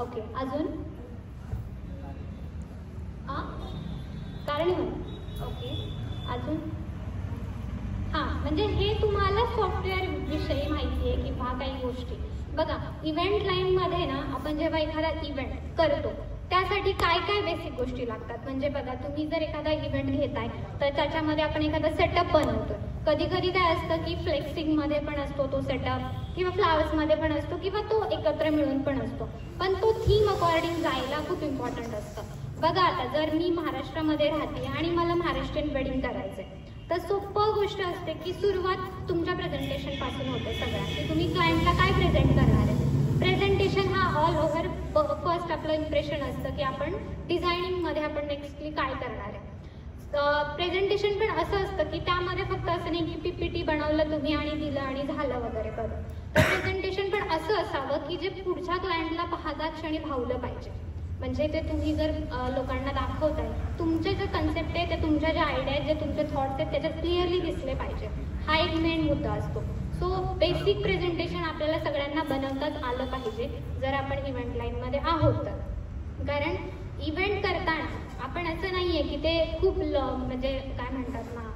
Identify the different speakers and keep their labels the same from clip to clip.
Speaker 1: Okay, अजून कारण okay, अजून म्हणजे हे तुम्हाला सॉफ्टवेअर विषयी माहिती आहे किंवा काही गोष्टी. बघा, इव्हेंट लाईनमध्ये ना आपण जेव्हा एखादा इव्हेंट करतो त्यासाठी काय काय बेसिक गोष्टी लागतात. म्हणजे बघा, तुम्ही जर एखादा इव्हेंट घेताय तर त्याच्यामध्ये आपण एखादा सेटअप बनवतोय. कधी कधी काय असतं की फ्लेक्सिंगमध्ये पण असतो तो सेटअप, किंवा फ्लावर्समध्ये पण असतो, किंवा तो एकत्र मिळून पण असतो. पण तो थीम अकॉर्डिंग जायला खूप इम्पॉर्टंट असतं. बघा, आता जर मी महाराष्ट्रामध्ये राहते आणि मला महाराष्ट्रीयन वेडिंग करायचंय, तर सोपं गोष्ट असते की सुरुवात तुमच्या प्रेझेंटेशन पासून होते सगळ्या, की तुम्ही क्लायंटला काय प्रेझेंट करणार आहे. प्रेझेंटेशन हा ऑल ओव्हर फर्स्ट आपलं इम्प्रेशन असतं की आपण डिझायनिंगमध्ये आपण नेक्स्टली काय करणार आहे. प्रेझेंटेशन पण असं असतं की त्यामध्ये फक्त असं नाही की PPT बनवलं तुम्ही आणि दिलं आणि झालं वगैरे करून. तर प्रेझेंटेशन पण असं असावं की जे पुढच्या क्लायंटला पाहता क्षणी भावलं पाहिजे. म्हणजे ते तुम्ही जर लोकांना दाखवताय, तुमचे जे कन्सेप्ट आहे ते, तुमच्या ज्या आयडिया आहेत, जे तुमचे थॉट्स आहेत त्याच्यात क्लिअरली दिसले पाहिजे. हा एक मेन मुद्दा असतो. सो बेसिक प्रेझेंटेशन आपल्याला सगळ्यांना बनवताच आलं पाहिजे जर आपण इव्हेंट लाईनमध्ये आहोत तर. कारण इव्हेंट करताना आपण असं नाही आहे की ते खूप म्हणजे काय म्हणतात ना,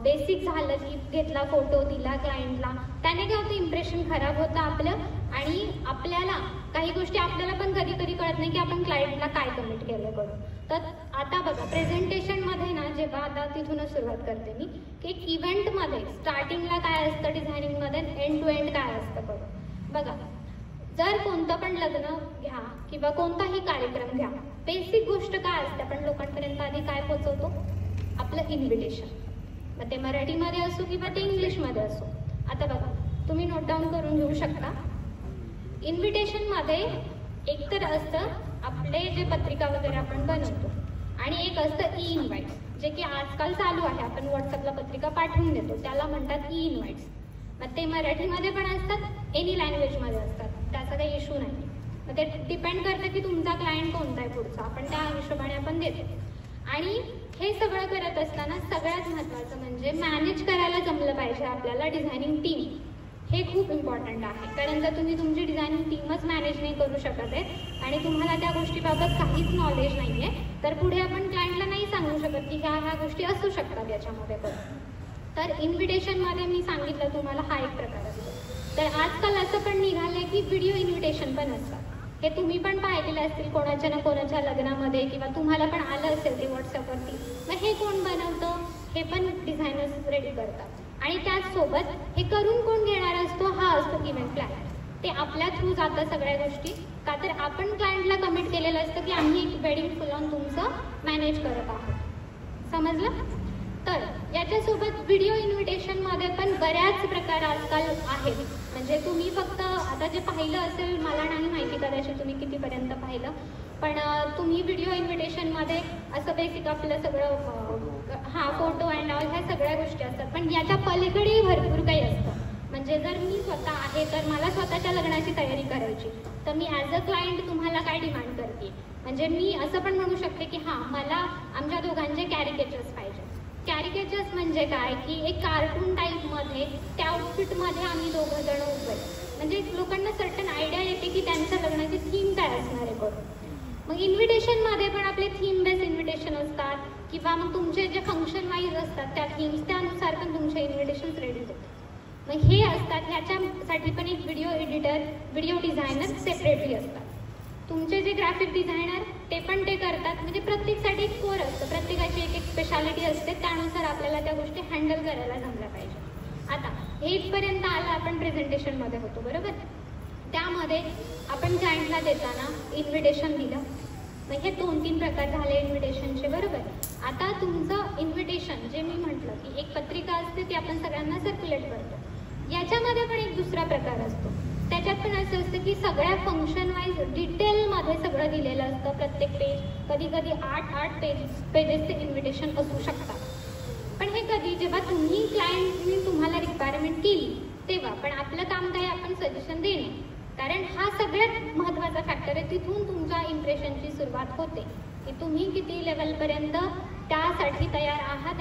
Speaker 1: बेसिक झालं की घेतला फोटो दिला क्लायंटला, त्याने काय होतं, इम्प्रेशन खराब होतं आपलं. आणि आपल्याला काही गोष्टी आपल्याला पण कधी कधी कळत नाही की आपण क्लायंटला काय कमिट केलं करून. तर आता बघा, प्रेझेंटेशनमध्ये ना, जेव्हा आता तिथूनच सुरुवात करते मी, की एक इव्हेंटमध्ये स्टार्टिंगला काय असतं डिझायनिंगमध्ये, एंड टू एंड काय असतं करून. बघा, जर कोणतं पण लग्न घ्या किंवा कोणताही कार्यक्रम घ्या, बेसिक गोष्ट काय असते, आपण लोकांपर्यंत आधी काय पोहोचवतो, आपलं इन्व्हिटेशन. मग ते मराठीमध्ये असो किंवा ते इंग्लिशमध्ये असो. आता बघा, तुम्ही नोट डाऊन करून घेऊ शकता. इन्व्हिटेशनमध्ये एक तर असतं आपले जे पत्रिका वगैरे आपण बनवतो, आणि एक असतं ई-इन्व्हाइट, जे की आजकाल चालू आहे. आपण व्हॉट्सअपला पत्रिका पाठवून देतो, त्याला म्हणतात ई-इन्व्हाइट्स. मग ते मराठीमध्ये पण असतात, एनी लँग्वेजमध्ये असतात, त्याचा काही इश्यू नाही. मग ते डिपेंड करतं की तुमचा क्लायंट कोणता आहे पुढचा, आपण त्या हिशोबाने आपण देतो. आणि हे सगळं करत असताना सगळ्यात महत्त्वाचं म्हणजे मॅनेज करायला जमलं पाहिजे आपल्याला डिझायनिंग टीम. हे खूप इम्पॉर्टंट आहे. कारण जर तुम्ही तुमची डिझायनिंग टीमच मॅनेज नाही करू शकत आहे आणि तुम्हाला त्या गोष्टीबाबत काहीच नॉलेज नाही आहे, तर पुढे आपण क्लायंटला नाही सांगू शकत की ह्या गोष्टी असू शकतात याच्यामध्ये पण. तर इन्व्हिटेशनमध्ये मी सांगितलं तुम्हाला हा एक प्रकार असतो. तर आजकाल असं पण निघालं आहे की व्हिडिओ इन्व्हिटेशन पण असतात. हे तुम्ही पण पाहिलेलं असतील कोणाच्या ना कोणाच्या लग्नामध्ये, किंवा तुम्हाला पण आलं असेल ते व्हॉट्सअपवरती. मग हे कोण बनवतं, हे पण डिझायनर्स रेडी करतात. आणि त्याचसोबत हे करून कोण घेणार असतो, हा असतो इव्हेंट प्लॅनर. ते आपल्या थ्रू जातं सगळ्या गोष्टी, का तर आपण क्लायंटला कमिट केलेलं असतं की आम्ही एक वेडिंग फुल ऑन तुमचं मॅनेज करत आहोत. समजलं? तर याच्यासोबत व्हिडिओ इन्व्हिटेशनमध्ये पण बऱ्याच प्रकार आजकाल आहेत. म्हणजे तुम्ही फक्त आता जे पाहिलं असेल, मला नाही माहिती कदाचित तुम्ही कितीपर्यंत पाहिलं, पण तुम्ही व्हिडिओ इन्व्हिटेशनमध्ये असं बेसिक आपलं सगळं फोटो अँड ऑल ह्या सगळ्या गोष्टी असतात. पण याच्या पलीकडेही भरपूर काही असतं. म्हणजे जर मी स्वतः आहे तर मला स्वतःच्या लग्नाची तयारी करायची, तर मी ॲज अ क्लायंट तुम्हाला काय डिमांड करते. म्हणजे मी असं पण म्हणू शकते की मला आमच्या दोघांचे कॅरिकेचर्स पाहिजे. कॅरिकेचर्स म्हणजे काय, की एक कार्टून टाईपमध्ये त्या आउटफिटमध्ये आम्ही दोघं जण उभे. म्हणजे लोकांना सर्टन आयडिया येते की त्यांच्या लग्नाची थीम काय असणार आहे करून. मग इन्व्हिटेशनमध्ये पण आपले थीम बेस इन्व्हिटेशन असतात, किंवा मग तुमचे जे फंक्शन वाईज असतात त्या थीम्स, त्यानुसार पण तुमचे इन्व्हिटेशन्स रेडी होतात. मग हे असतात. ह्याच्यासाठी पण एक video editor, video designer separately असतात. तुमचे जे ग्राफिक डिझायनर ते पण ते करतात. म्हणजे प्रत्येकासाठी एक कोर असतं, प्रत्येकाची एक एक स्पेशालिटी असते, त्यानुसार आपल्याला त्या गोष्टी हँडल करायला जमल्या पाहिजे. आता हे इथपर्यंत आलं, आपण प्रेझेंटेशनमध्ये होतो बरोबर. त्यामध्ये आपण क्लायंटला देताना इन्व्हिटेशन दिलं. मग हे 2-3 प्रकार झाले इन्व्हिटेशनचे बरोबर. आता तुमचं इन्व्हिटेशन जे मी म्हटलं की एक पत्रिका असते ती आपण सगळ्यांना सर्क्युलेट करतो. याच्यामध्ये पण एक दुसरा प्रकार असतो. त्याच्यात पण असं असतं की सगळ्या फंक्शन वाईज डिटेलमध्ये सगळं दिलेलं असतं. प्रत्येक पेज, कधी कधी 8 पेजेसचे इन्व्हिटेशन असू शकतात. पण हे कधी, जेव्हा तुम्ही क्लायंटनी तुम्हाला रिक्वायरमेंट केली तेव्हा. पण आपलं काम काय, आपण सजेशन देणे. कारण हा सगळ्यात महत्त्वाचा फॅक्टर आहे. तिथून तुमच्या इम्प्रेशनची सुरुवात होते की तुम्ही किती लेवलपर्यंत त्यासाठी तयार आहात.